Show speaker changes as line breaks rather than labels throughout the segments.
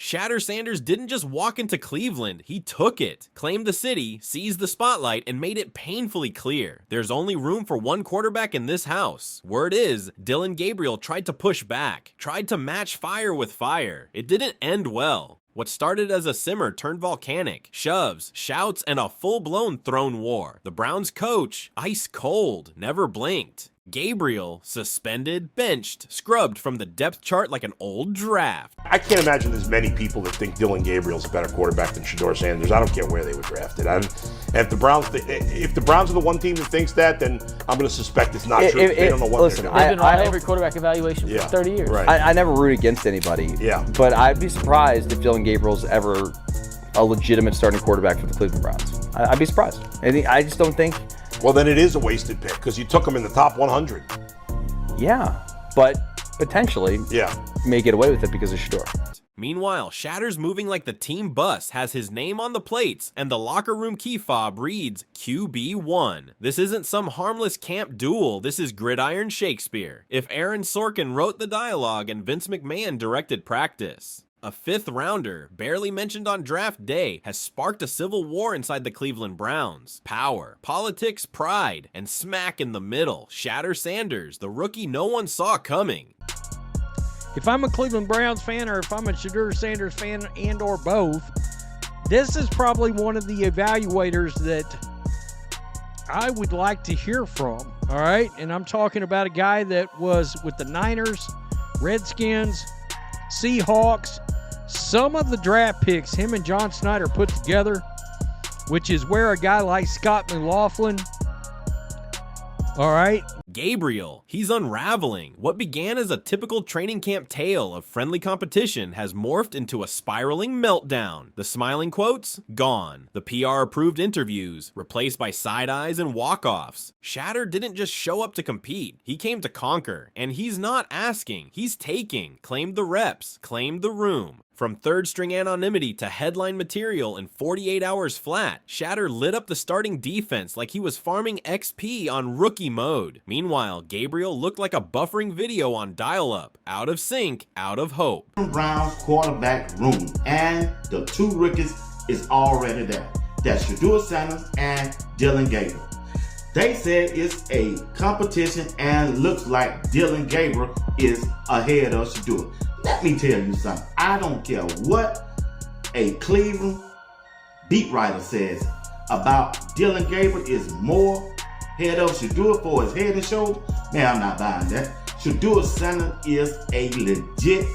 Shedeur Sanders didn't just walk into Cleveland, he took it, claimed the city, seized the spotlight, and made it painfully clear. There's only room for one quarterback in this house. Word is, Dillon Gabriel tried to push back, tried to match fire with fire. It didn't end well. What started as a simmer turned volcanic. Shoves, shouts, and a full-blown throne war. The Browns coach, ice cold, never blinked. Gabriel, suspended, benched, scrubbed from the depth chart like an old draft.
I can't imagine there's many people that think Dillon Gabriel's a better quarterback than Shedeur Sanders. I don't care where they were drafted. And if the Browns are the one team that thinks that, then I'm going to suspect it's not true. They don't know what they're doing.
They've been on every quarterback evaluation for 30 years.
Right.
I never root against anybody.
Yeah.
But I'd be surprised if Dillon Gabriel's ever a legitimate starting quarterback for the Cleveland Browns. I'd be surprised. I just don't think.
Well, then it is a wasted pick because you took him in the top 100.
Yeah, but potentially may get away with it because of Shedeur.
Meanwhile, Shedeur's moving like the team bus has his name on the plates, and the locker room key fob reads QB1. This isn't some harmless camp duel, this is gridiron Shakespeare. If Aaron Sorkin wrote the dialogue and Vince McMahon directed practice. A fifth rounder, barely mentioned on draft day, has sparked a civil war inside the Cleveland Browns. Power, politics, pride, and smack in the middle, Shedeur Sanders, the rookie no one saw coming.
If I'm a Cleveland Browns fan or if I'm a Shedeur Sanders fan and or both, this is probably one of the evaluators that I would like to hear from, all right? And I'm talking about a guy that was with the Niners, Redskins, Seahawks, some of the draft picks him and John Snyder put together, which is where a guy like Scott McLaughlin, all right?
Gabriel, he's unraveling. What began as a typical training camp tale of friendly competition has morphed into a spiraling meltdown. The smiling quotes? Gone. The PR-approved interviews? Replaced by side eyes and walk-offs. Shedeur didn't just show up to compete. He came to conquer. And he's not asking. He's taking. Claimed the reps. Claimed the room. From third-string anonymity to headline material in 48 hours flat, Shedeur lit up the starting defense like he was farming XP on rookie mode. Meanwhile, Gabriel looked like a buffering video on dial-up. Out of sync, out of hope.
Browns quarterback room, and the two rookies is already there. That's Shedeur Sanders and Dillon Gabriel. They said it's a competition and looks like Dillon Gabriel is ahead of Shedeur. Let me tell you something. I don't care what a Cleveland beat writer says about Dillon Gabriel is more head of Shedeur for his head and shoulder. Man, I'm not buying that. Shedeur Sanders is a legit,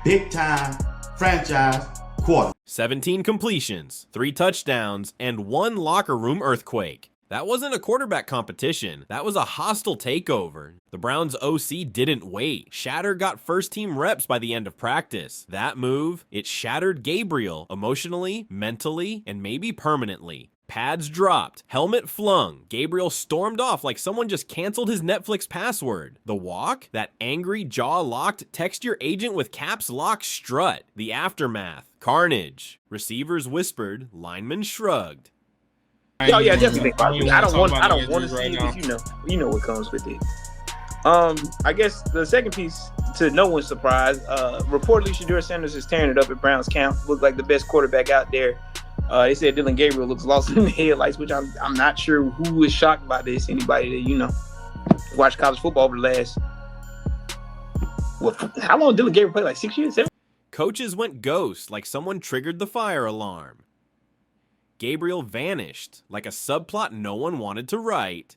big-time franchise quarterback.
17 completions, 3 touchdowns, and 1 locker room earthquake. That wasn't a quarterback competition. That was a hostile takeover. The Browns OC didn't wait. Shedeur got first-team reps by the end of practice. That move, it shattered Gabriel emotionally, mentally, and maybe permanently. Pads dropped, helmet flung. Gabriel stormed off like someone just canceled his Netflix password. The walk, that angry, jaw-locked, text your agent with caps lock strut. The aftermath, carnage. Receivers whispered, linemen shrugged.
Oh yeah, definitely. I don't want to see it because you know what comes with it. I guess the second piece, to no one's surprise, reportedly Shedeur Sanders is tearing it up at Browns camp. Looked like the best quarterback out there. They said Dillon Gabriel looks lost in the headlights, which I'm not sure who is shocked by this. Anybody that watched college football over the last how long did Dillon Gabriel play? Like 6 years, 7?
Coaches went ghost like someone triggered the fire alarm. Gabriel vanished like a subplot no one wanted to write.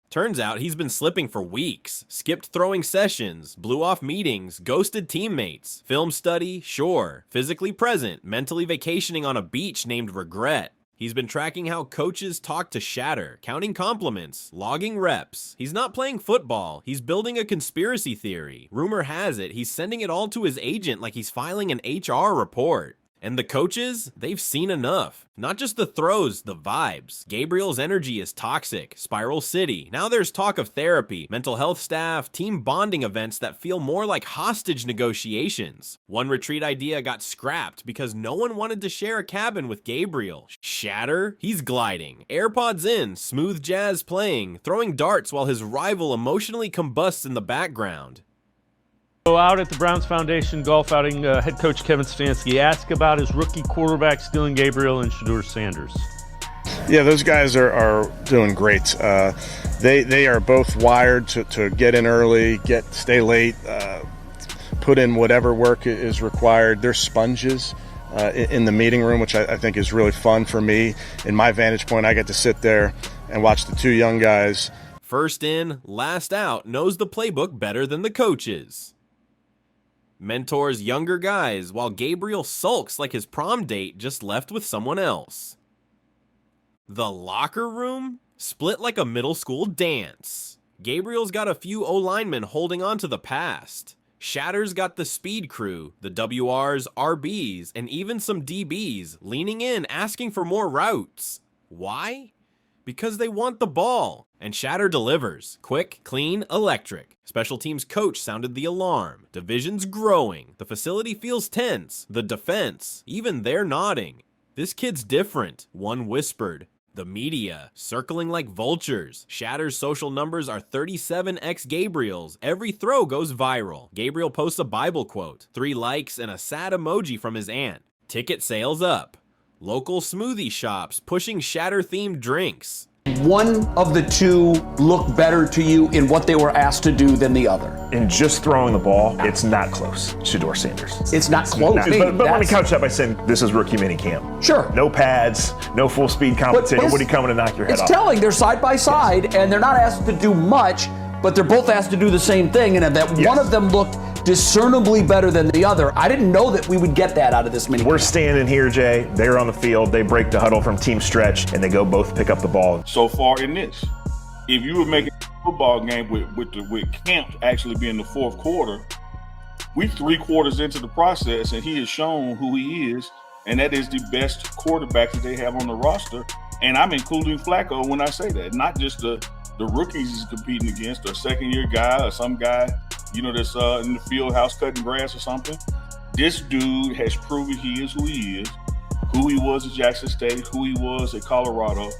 Turns out he's been slipping for weeks, skipped throwing sessions, blew off meetings, ghosted teammates, film study, sure, physically present, mentally vacationing on a beach named Regret. He's been tracking how coaches talk to Shedeur, counting compliments, logging reps. He's not playing football, he's building a conspiracy theory. Rumor has it, he's sending it all to his agent like he's filing an HR report. And the coaches, they've seen enough. Not just the throws, the vibes. Gabriel's energy is toxic. Spiral City. Now there's talk of therapy, mental health staff, team bonding events that feel more like hostage negotiations. One retreat idea got scrapped because no one wanted to share a cabin with Gabriel. Shedeur, he's gliding. AirPods in, smooth jazz playing, throwing darts while his rival emotionally combusts in the background.
Out at the Browns Foundation golf outing, head coach Kevin Stefanski asked about his rookie quarterbacks Dillon Gabriel and Shedeur Sanders.
Yeah, those guys are doing great. They are both wired to get in early, stay late, put in whatever work is required. They're sponges in the meeting room, which I think is really fun for me. In my vantage point, I get to sit there and watch the two young guys.
First in, last out knows the playbook better than the coaches. Mentors younger guys while Gabriel sulks like his prom date just left with someone else. The locker room? Split like a middle school dance. Gabriel's got a few O-linemen holding on to the past. Shedeur's got the speed crew, the WRs, RBs, and even some DBs leaning in asking for more routes. Why? Because they want the ball. And Shedeur delivers. Quick, clean, electric. Special teams coach sounded the alarm. Division's growing. The facility feels tense. The defense, even they're nodding. This kid's different, one whispered. The media, circling like vultures. Shedeur's social numbers are 37x Gabriel's. Every throw goes viral. Gabriel posts a Bible quote, 3 likes, and a sad emoji from his aunt. Ticket sales up. Local smoothie shops pushing Shedeur-themed drinks.
One of the two look better to you in what they were asked to do than the other?
In just throwing the ball, it's not close. Shedeur Sanders.
It's not close.
But let me couch that by saying this is rookie mini camp.
Sure.
No pads, no full speed competition. Nobody coming to knock your head off.
It's telling. They're side by side, and they're not asked to do much, but they're both asked to do the same thing, and that one of them looked discernibly better than the other. I didn't know that we would get that out of this mini.
We're standing here, Jay. They're on the field. They break the huddle from team stretch, and they go both pick up the ball.
So far in this, if you were making a football game with camp actually being the fourth quarter, we 3 quarters into the process, and he has shown who he is, and that is the best quarterback that they have on the roster. And I'm including Flacco when I say that, not just the rookies he's competing against, a second-year guy or some guy, that's in the field house cutting grass or something. This dude has proven he is who he was at Jackson State, who he was at Colorado.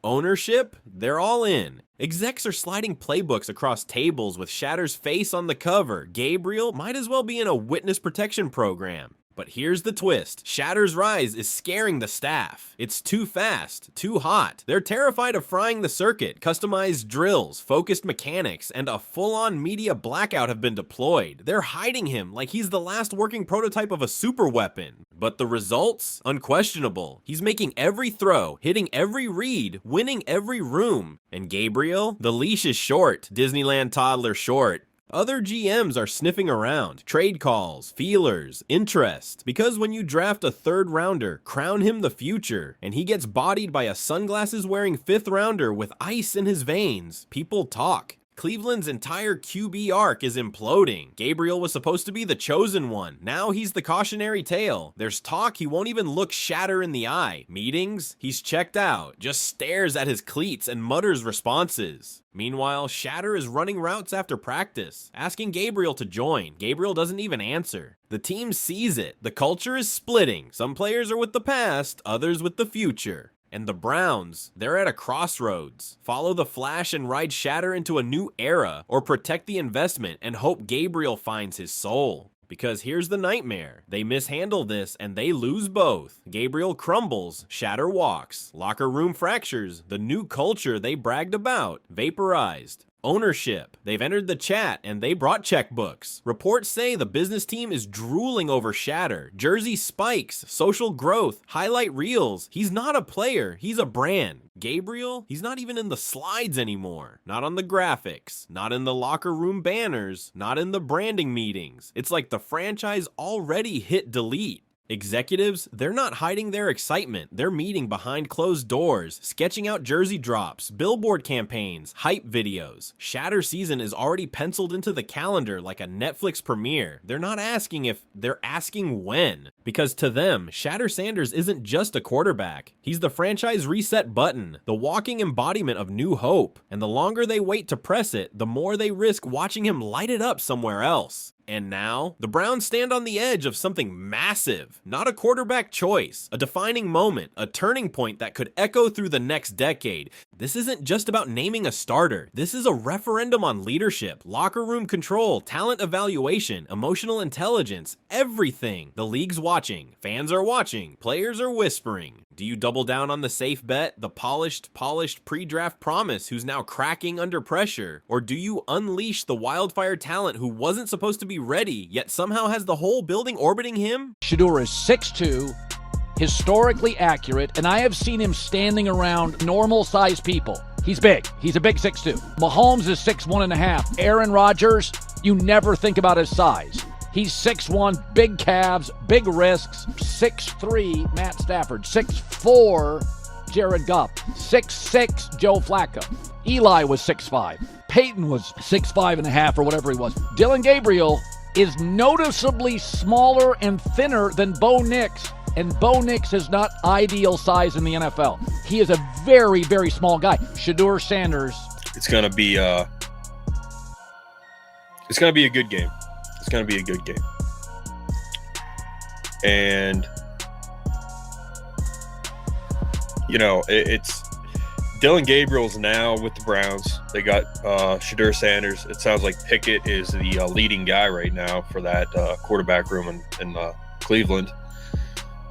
Ownership? They're all in. Execs are sliding playbooks across tables with Shedeur's face on the cover. Gabriel might as well be in a witness protection program. But here's the twist. Shedeur's rise is scaring the staff. It's too fast, too hot. They're terrified of frying the circuit. Customized drills, focused mechanics, and a full-on media blackout have been deployed. They're hiding him like he's the last working prototype of a super weapon. But the results? Unquestionable. He's making every throw, hitting every read, winning every room. And Gabriel? The leash is short. Disneyland toddler short. Other GMs are sniffing around, trade calls, feelers, interest, because when you draft a 3rd rounder, crown him the future, and he gets bodied by a sunglasses-wearing 5th rounder with ice in his veins, people talk. Cleveland's entire QB arc is imploding. Gabriel was supposed to be the chosen one. Now he's the cautionary tale. There's talk he won't even look Shedeur in the eye. Meetings? He's checked out, just stares at his cleats and mutters responses. Meanwhile, Shedeur is running routes after practice, asking Gabriel to join. Gabriel doesn't even answer. The team sees it. The culture is splitting. Some players are with the past, others with the future. And the Browns, they're at a crossroads. Follow the flash and ride Shedeur into a new era, or protect the investment and hope Gabriel finds his soul. Because here's the nightmare. They mishandle this and they lose both. Gabriel crumbles, Shedeur walks. Locker room fractures, the new culture they bragged about, vaporized. Ownership. They've entered the chat and they brought checkbooks. Reports say the business team is drooling over Shedeur. Jersey spikes, social growth, highlight reels. He's not a player, he's a brand. Gabriel, he's not even in the slides anymore. Not on the graphics, not in the locker room banners, not in the branding meetings. It's like the franchise already hit delete. Executives, they're not hiding their excitement. They're meeting behind closed doors, sketching out jersey drops, billboard campaigns, hype videos. Shedeur season is already penciled into the calendar like a Netflix premiere. They're not asking if, they're asking when. Because to them, Shedeur Sanders isn't just a quarterback. He's the franchise reset button, the walking embodiment of new hope. And the longer they wait to press it, the more they risk watching him light it up somewhere else. And now, the Browns stand on the edge of something massive. Not a quarterback choice, a defining moment, a turning point that could echo through the next decade. This isn't just about naming a starter. This is a referendum on leadership, locker room control, talent evaluation, emotional intelligence, everything. The league's watching, fans are watching, players are whispering. Do you double down on the safe bet, the polished pre-draft promise who's now cracking under pressure? Or do you unleash the wildfire talent who wasn't supposed to be ready, yet somehow has the whole building orbiting him?
Shedeur is 6'2", historically accurate, and I have seen him standing around normal-sized people. He's big. He's a big 6'2". Mahomes is 6'1.5". Aaron Rodgers, you never think about his size. He's 6'1", big calves, big wrists. 6'3", Matt Stafford. 6'4", Jared Goff. 6'6", Joe Flacco. Eli was 6'5". Peyton was 6'5.5" or whatever he was. Dillon Gabriel is noticeably smaller and thinner than Bo Nix, and Bo Nix is not ideal size in the NFL. He is a very, very small guy. Shedeur Sanders.
It's gonna be a good game. It's going to be a good game. And, you know, it's Dillon Gabriel's now with the Browns. They got Shedeur Sanders. It sounds like Pickett is the leading guy right now for that quarterback room in Cleveland.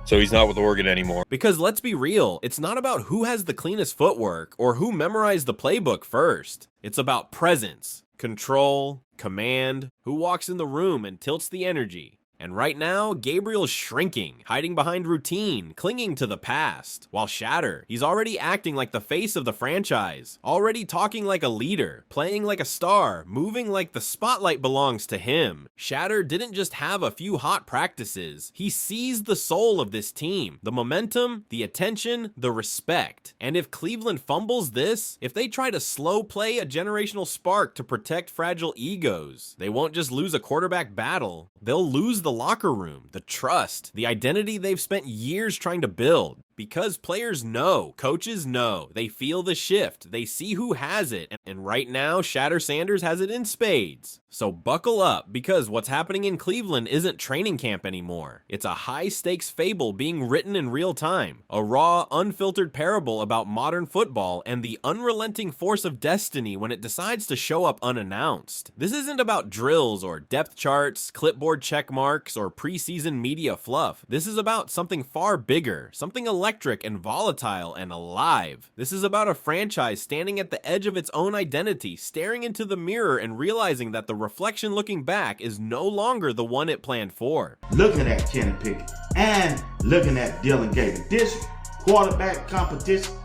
So he's not with Oregon anymore.
Because let's be real, it's not about who has the cleanest footwork or who memorized the playbook first. It's about presence, control, command, who walks in the room and tilts the energy. And right now, Gabriel's shrinking, hiding behind routine, clinging to the past. While Shedeur, he's already acting like the face of the franchise, already talking like a leader, playing like a star, moving like the spotlight belongs to him. Shedeur didn't just have a few hot practices, he seized the soul of this team, the momentum, the attention, the respect. And if Cleveland fumbles this, if they try to slow play a generational spark to protect fragile egos, they won't just lose a quarterback battle, they'll lose the locker room, the trust, the identity they've spent years trying to build. Because players know, coaches know, they feel the shift, they see who has it, and right now, Shedeur Sanders has it in spades. So buckle up, because what's happening in Cleveland isn't training camp anymore. It's a high-stakes fable being written in real time, a raw, unfiltered parable about modern football and the unrelenting force of destiny when it decides to show up unannounced. This isn't about drills or depth charts, clipboard check marks, or preseason media fluff. This is about something far bigger, something electric and volatile and alive. This is about a franchise standing at the edge of its own identity, staring into the mirror and realizing that the reflection looking back is no longer the one it planned for.
Looking at Kenny Pickett and looking at Dillon Gabriel, this quarterback competition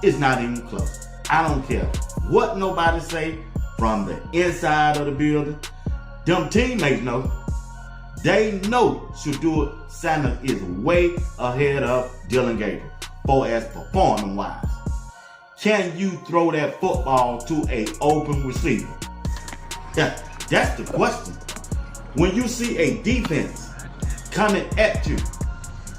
is not even close. I don't care what nobody say from the inside of the building. Them teammates know. They know Shedeur Sanders is way ahead of Dillon Gabriel as performing wise. Can you throw that football to an open receiver? That's the question. When you see a defense coming at you,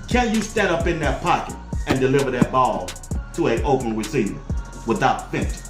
can you stand up in that pocket and deliver that ball to an open receiver without flinching?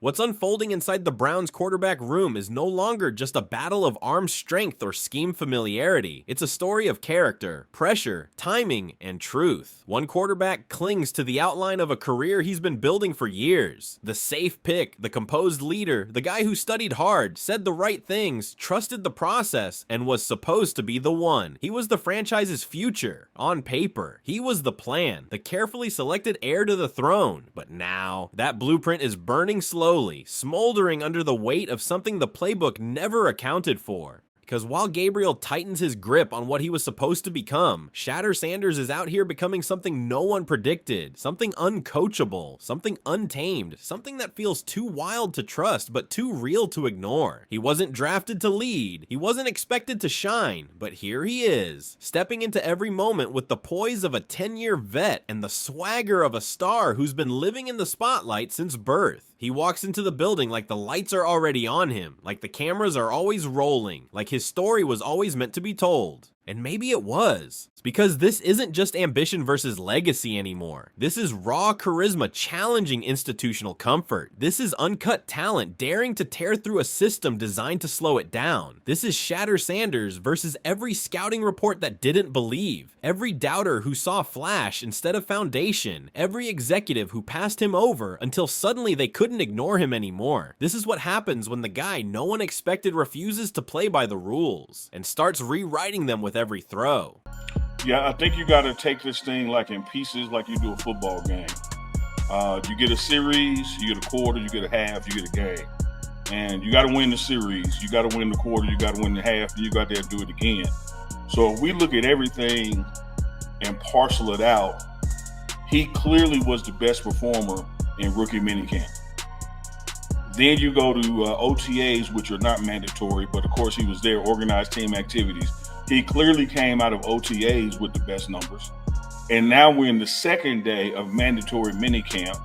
What's unfolding inside the Browns quarterback room is no longer just a battle of arm strength or scheme familiarity. It's a story of character, pressure, timing, and truth. One quarterback clings to the outline of a career he's been building for years. The safe pick, the composed leader, the guy who studied hard, said the right things, trusted the process, and was supposed to be the one. He was the franchise's future, on paper. He was the plan, the carefully selected heir to the throne. But now, that blueprint is burning slowly, smoldering under the weight of something the playbook never accounted for. Because while Gabriel tightens his grip on what he was supposed to become, Shedeur Sanders is out here becoming something no one predicted, something uncoachable, something untamed, something that feels too wild to trust but too real to ignore. He wasn't drafted to lead, he wasn't expected to shine, but here he is, stepping into every moment with the poise of a 10-year vet and the swagger of a star who's been living in the spotlight since birth. He walks into the building like the lights are already on him, like the cameras are always rolling, like his story was always meant to be told. And maybe it was. It's because this isn't just ambition versus legacy anymore. This is raw charisma challenging institutional comfort. This is uncut talent daring to tear through a system designed to slow it down. This is Shedeur Sanders versus every scouting report that didn't believe, every doubter who saw flash instead of foundation, every executive who passed him over until suddenly they couldn't ignore him anymore. This is what happens when the guy no one expected refuses to play by the rules and starts rewriting them with every throw.
Yeah, I think you got to take this thing like in pieces, like you do a football game. You get a series, you get a quarter, you get a half, you get a game. And you got to win the series, you got to win the quarter, you got to win the half, and you got to do it again. So if we look at everything and parcel it out, he clearly was the best performer in rookie minicamp. Then you go to OTAs, which are not mandatory, but of course he was there, organized team activities. He clearly came out of OTAs with the best numbers. And now we're in the second day of mandatory minicamp,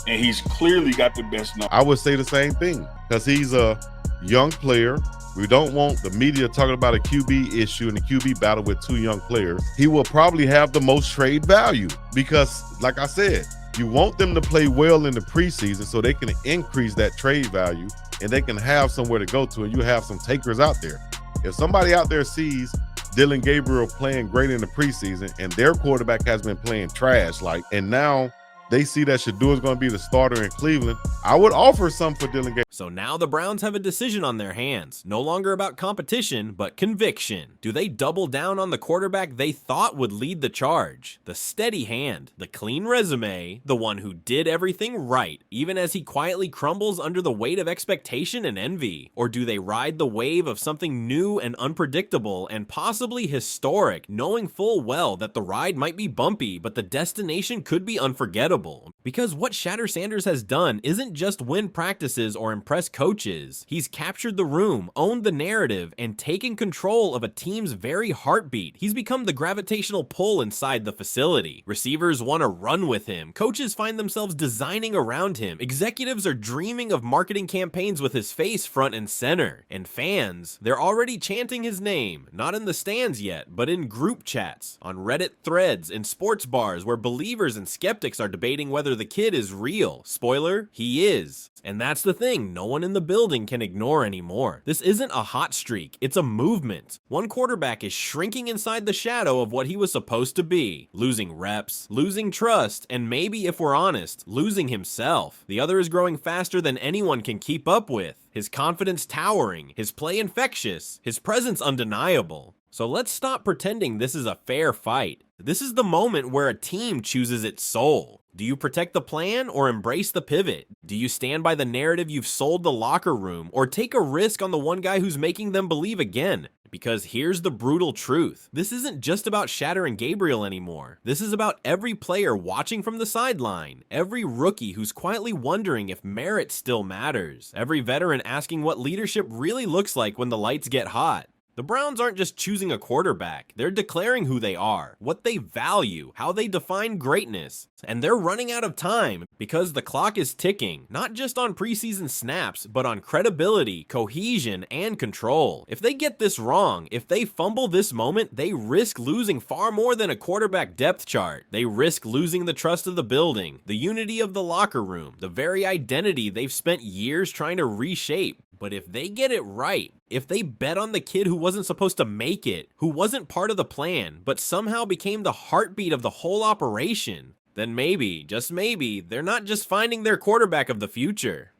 and he's clearly got the best numbers.
I would say the same thing because he's a young player. We don't want the media talking about a QB issue and a QB battle with two young players. He will probably have the most trade value because, like I said, you want them to play well in the preseason so they can increase that trade value and they can have somewhere to go to, and you have some takers out there. If somebody out there sees Dillon Gabriel playing great in the preseason and their quarterback has been playing trash, and now they see that Shedeur is going to be the starter in Cleveland, I would offer some for Dillon Gabriel.
So now the Browns have a decision on their hands. No longer about competition, but conviction. Do they double down on the quarterback they thought would lead the charge? The steady hand, the clean resume, the one who did everything right, even as he quietly crumbles under the weight of expectation and envy? Or do they ride the wave of something new and unpredictable and possibly historic, knowing full well that the ride might be bumpy, but the destination could be unforgettable? Because what Shedeur Sanders has done isn't just win practices or impress coaches. He's captured the room, owned the narrative, and taken control of a team's very heartbeat. He's become the gravitational pull inside the facility. Receivers want to run with him. Coaches find themselves designing around him. Executives are dreaming of marketing campaigns with his face front and center. And fans, they're already chanting his name, not in the stands yet, but in group chats, on Reddit threads, in sports bars where believers and skeptics are debating whether the kid is real. Spoiler, he is. And that's the thing no one in the building can ignore anymore. This isn't a hot streak, it's a movement. One quarterback is shrinking inside the shadow of what he was supposed to be, losing reps, losing trust, and maybe, if we're honest, losing himself. The other is growing faster than anyone can keep up with. His confidence towering, his play infectious, his presence undeniable. So let's stop pretending this is a fair fight. This is the moment where a team chooses its soul. Do you protect the plan or embrace the pivot? Do you stand by the narrative you've sold the locker room or take a risk on the one guy who's making them believe again? Because here's the brutal truth. This isn't just about Shedeur and Gabriel anymore. This is about every player watching from the sideline, every rookie who's quietly wondering if merit still matters, every veteran asking what leadership really looks like when the lights get hot. The Browns aren't just choosing a quarterback, they're declaring who they are, what they value, how they define greatness. And they're running out of time because the clock is ticking, not just on preseason snaps, but on credibility, cohesion, and control. If they get this wrong, if they fumble this moment, they risk losing far more than a quarterback depth chart. They risk losing the trust of the building, the unity of the locker room, the very identity they've spent years trying to reshape. But if they get it right, if they bet on the kid who wasn't supposed to make it, who wasn't part of the plan, but somehow became the heartbeat of the whole operation, then maybe, just maybe, they're not just finding their quarterback of the future.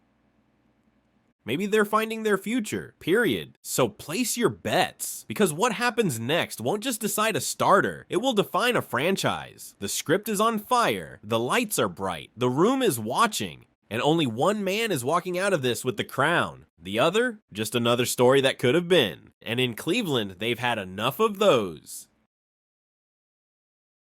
Maybe they're finding their future, period. So place your bets, because what happens next won't just decide a starter, it will define a franchise. The script is on fire, the lights are bright, the room is watching, and only one man is walking out of this with the crown. The other, just another story that could have been. And in Cleveland, they've had enough of those.